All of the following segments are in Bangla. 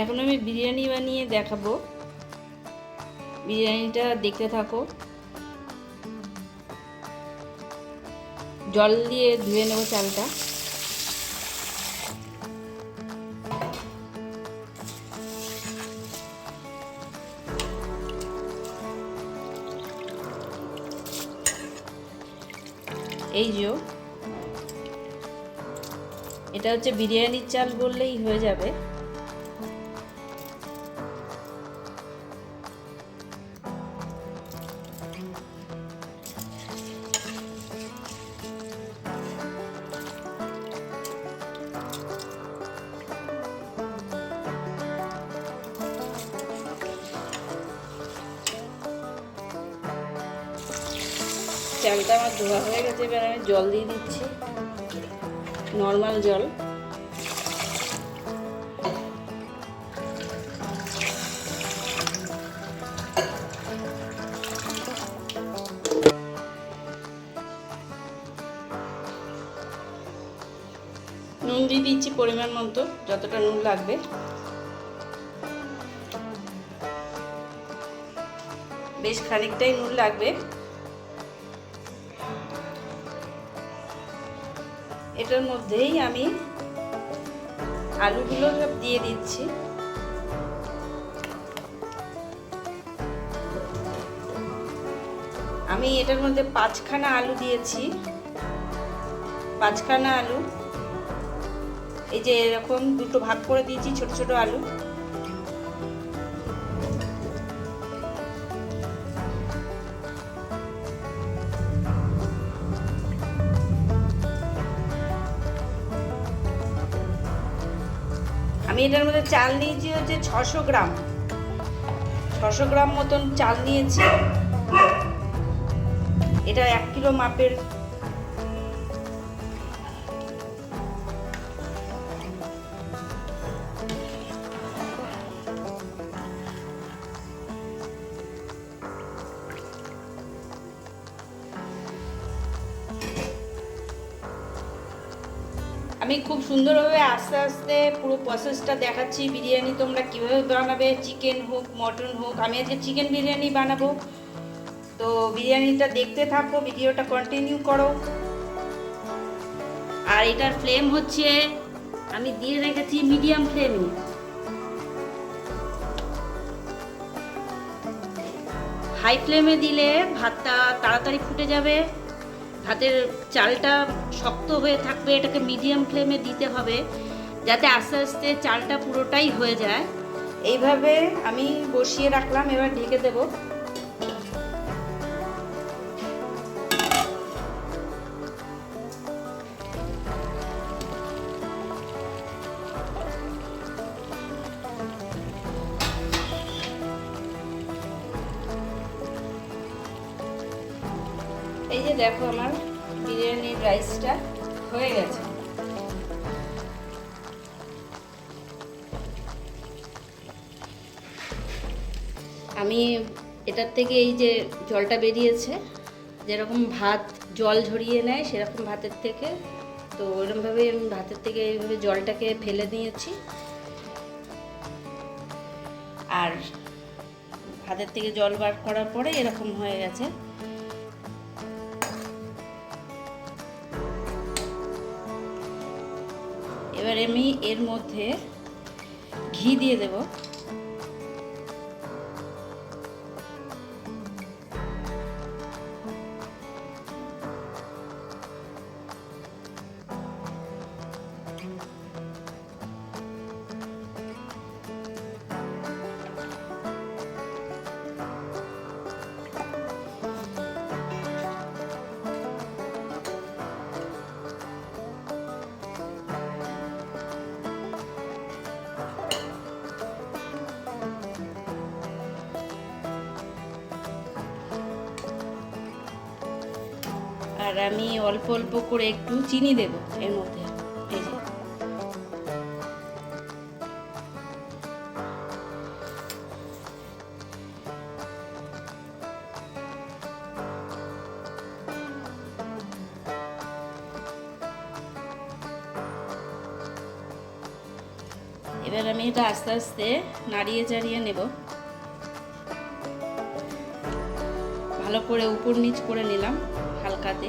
এখন আমি বিরিয়ানি বানিয়ে দেখাবো। বিরিয়ানিটা দেখতে থাকো। জল দিয়ে ধুয়ে নেব চালটা। এই যে এটা হচ্ছে বিরিয়ানির চাল বললেই হয়ে যাবে। চালটা আমার ধোয়া হয়ে গেছে, এবার আমি জল দিয়ে দিচ্ছি, নর্মাল জল। নুন দিয়ে দিচ্ছি পরিমাণ মতো, যতটা নুন লাগবে। বেশ খানিকটাই নুন লাগবে। এটার মধ্যেই আমি আলুগুলো সব দিয়ে দিচ্ছি। আমি এটার মধ্যে 5খানা আলু দিয়েছি। 5খানা আলু এই যে এরকম দুটো ভাগ করে দিয়েছি, ছোট ছোট আলু। আমি এটার মধ্যে চাল নিয়েছি হচ্ছে 600 গ্রাম। 600 গ্রাম মতন চাল নিয়েছি। এটা 1 কিলো মাপের। আমি খুব সুন্দরভাবে আস্তে আস্তে পুরো প্রসেসটা দেখাচ্ছি। বিরিয়ানি তোমরা কীভাবে বানাবে, চিকেন হোক মটন হোক। আমি আজকে চিকেন বিরিয়ানি বানাবো, তো বিরিয়ানিটা দেখতে থাকো, ভিডিওটা কন্টিনিউ করো। আর এটার ফ্লেম হচ্ছে আমি দিয়ে রেখেছি মিডিয়াম ফ্লেমে। হাই ফ্লেমে দিলে ভাতটা তাড়াতাড়ি ফুটে যাবে, ভাতের চালটা শক্ত হয়ে থাকবে। এটাকে মিডিয়াম ফ্লেমে দিতে হবে যাতে আস্তে আস্তে চালটা পুরোটাই হয়ে যায়। এইভাবে আমি বসিয়ে রাখলাম, এবার ঢেকে দেব। এই যে দেখো আমার বিরিয়ানির রাইসটা হয়ে গেছে। আমি এটার থেকে এই যে জলটা বেরিয়েছে, যেরকম ভাত জল ঝরিয়ে নেয় সেরকম ভাতের থেকে, তো এরকমভাবে আমি ভাতের থেকে এইভাবে জলটাকে ফেলে নিয়েছি। আর ভাতের থেকে জল বার করার পরে এরকম হয়ে গেছে। এবার আমি এর মধ্যে ঘি দিয়ে দেব। আর আমি অল্প অল্প করে একটু চিনি দেব এর মধ্যে। এই যে এবার আমি এটা আস্তে আস্তে নাড়িয়ে চাড়িয়ে নেব, ভালো করে উপর নিচ করে নিলাম হালকাতে।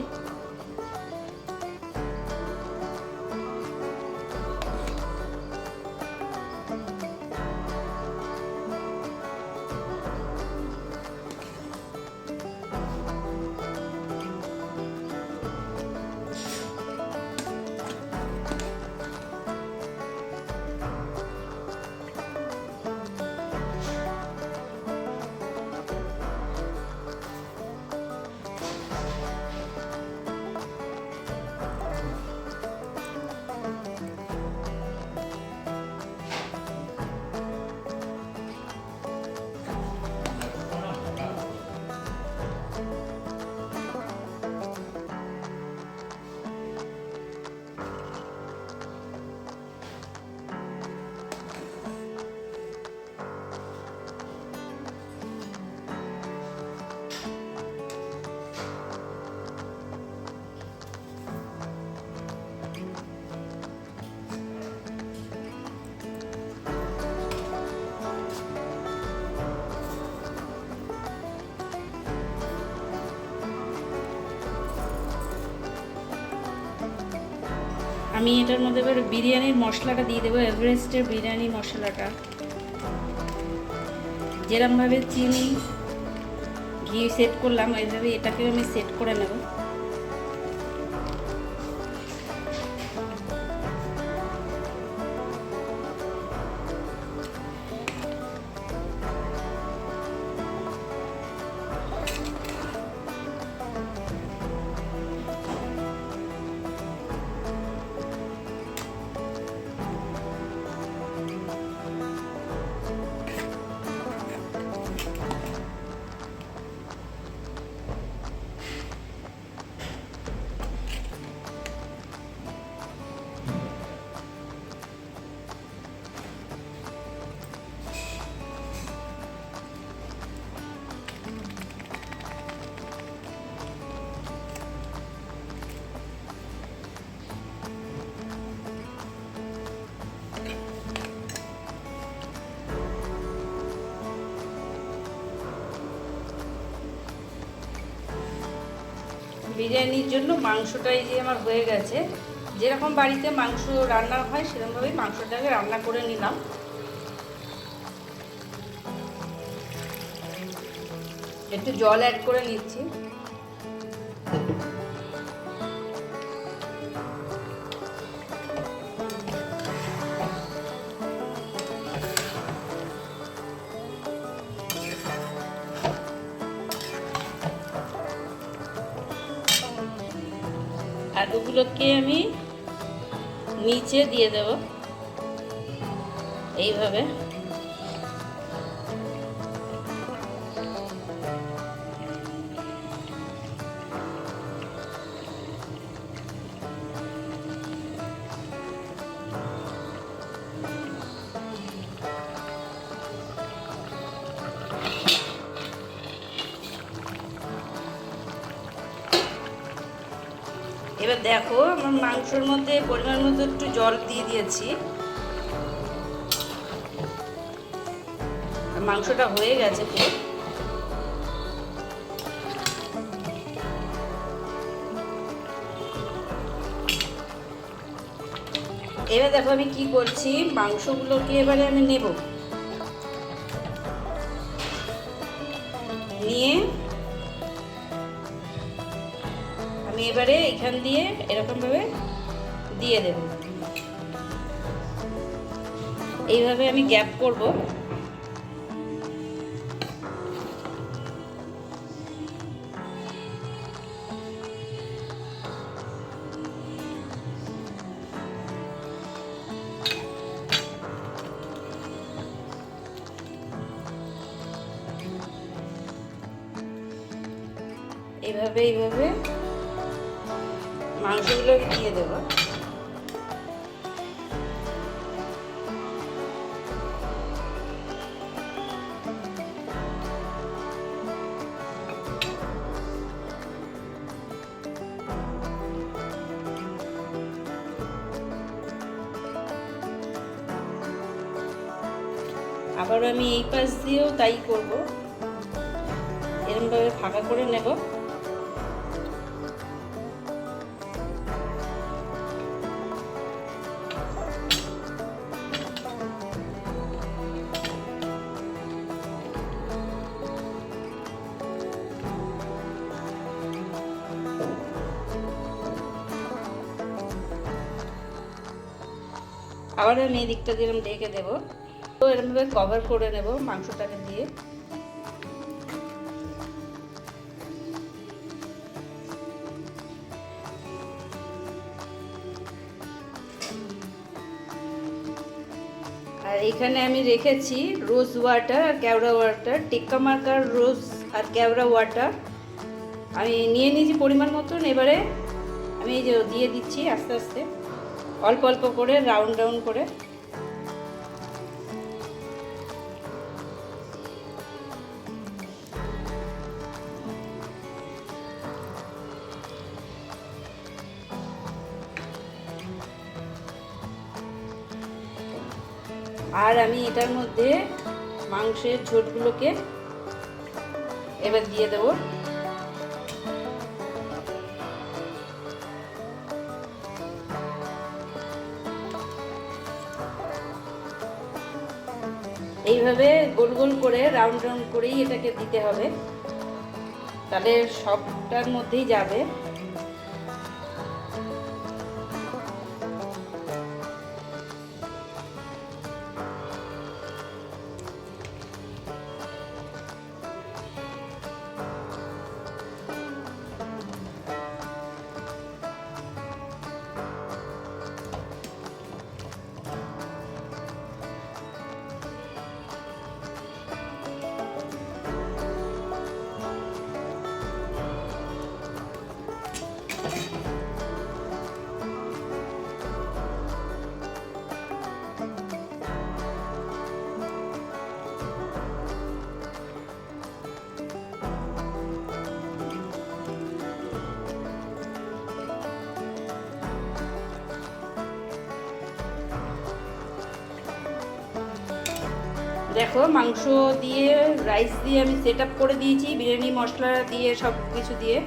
আমি এটার মধ্যে এবার বিরিয়ানির মশলাটা দিয়ে দেবো, এভারেস্টের বিরিয়ানি মশলাটা। যেরকমভাবে চিনি ঘি সেট করলাম ওইভাবে এটাকেও আমি সেট করে নেব। বিরিয়ানির জন্য মাংসটাই যে আমার হয়ে গেছে। যেরকম বাড়িতে মাংস রান্না হয় সেরকমভাবেই মাংসটাকে রান্না করে নিলাম। একটু জল অ্যাড করে নিচ্ছি। আলুগুলোকে আমি নিচে দিয়ে দেব এইভাবে। এবার দেখো আমার মাংসের মধ্যে পরিমাণ মতো একটু জল দিয়ে দিয়েছি, মাংসটা হয়ে গেছে পুরো। এবার দেখো আমি কি করছি, মাংসগুলোকে এবারে আমি নেব, নিয়ে আমি এবারে এখান দিয়ে এরকমভাবে দিয়ে দেব। এইভাবে আমি গ্যাপ করব। এইভাবে মাংসগুলো দিয়ে দেবো। আবার আমি এই পাশ দিয়েও তাই করব, এরকমভাবে ফাঁকা করে নেব। আবার আমি এই দিকটা দিয়ে ঢেকে দেবো। তো এরকমভাবে কভার করে নেব মাংসটাকে দিয়ে। আর এখানে আমি রেখেছি রোজ ওয়াটার আর কেওড়া ওয়াটার, টিক্কা মার্কার রোজ আর কেওড়া ওয়াটার আমি নিয়ে নিয়েছি পরিমাণ মতন। এবারে আমি এই যে দিয়ে দিচ্ছি আস্তে আস্তে, অল্প অল্প করে, রাউন্ড রাউন্ড করে। আর আমি এটার মধ্যে মাংসের ঝোলগুলোকে এবার দিয়ে দেব। এইভাবে গোল গোল করে রাউন্ড রাউন্ড করেই এটাকে দিতে হবে, তাহলে সবটার মধ্যেই যাবে। দেখো মাংস দিয়ে রাইস দিয়ে আমি সেট আপ করে দিয়েছি, বিরিয়ানি মশলা দিয়ে সব কিছু দিয়ে।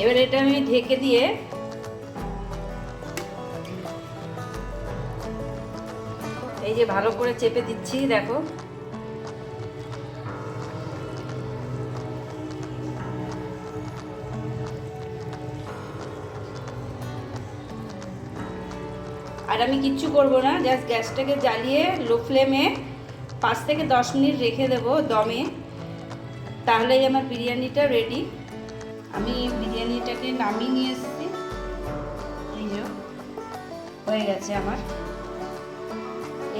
এবার এটা আমি ঢেকে দিয়ে এই যে ভালো করে চেপে দিচ্ছি। দেখো আর আমি কিচ্ছু করব না, জাস্ট গ্যাসটাকে জ্বালিয়ে লো ফ্লেমে 5 থেকে 10 মিনিট রেখে দেবো দমে, তাহলেই আমার বিরিয়ানিটা রেডি। আমি বিরিয়ানিটাকে নামিয়ে নিয়ে এসেছি, এই যে হয়ে গেছে আমার।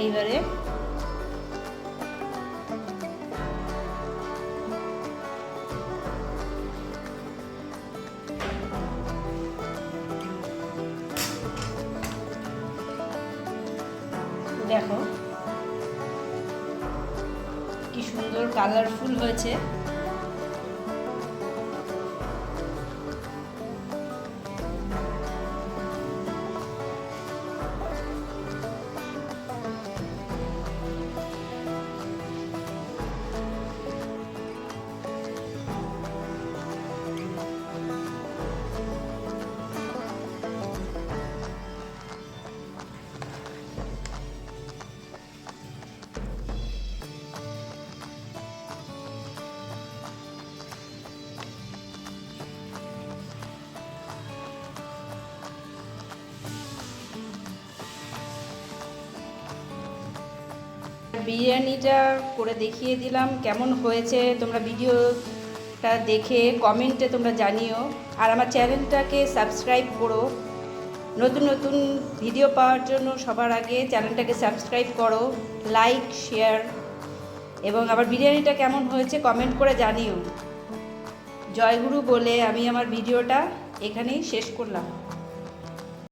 এইবারে দেখো কি সুন্দর কালারফুল হয়েছে। বিরিয়ানিটা করে দেখিয়ে দিলাম, কেমন হয়েছে তোমরা ভিডিওটা দেখে কমেন্টে তোমরা জানিও। আর আমার চ্যানেলটাকে সাবস্ক্রাইব করো, নতুন নতুন ভিডিও পাওয়ার জন্য সবার আগে চ্যানেলটাকে সাবস্ক্রাইব করো, লাইক শেয়ার, এবং আবার বিরিয়ানিটা কেমন হয়েছে কমেন্ট করে জানিও। জয়গুরু বলে আমি আমার ভিডিওটা এখানেই শেষ করলাম।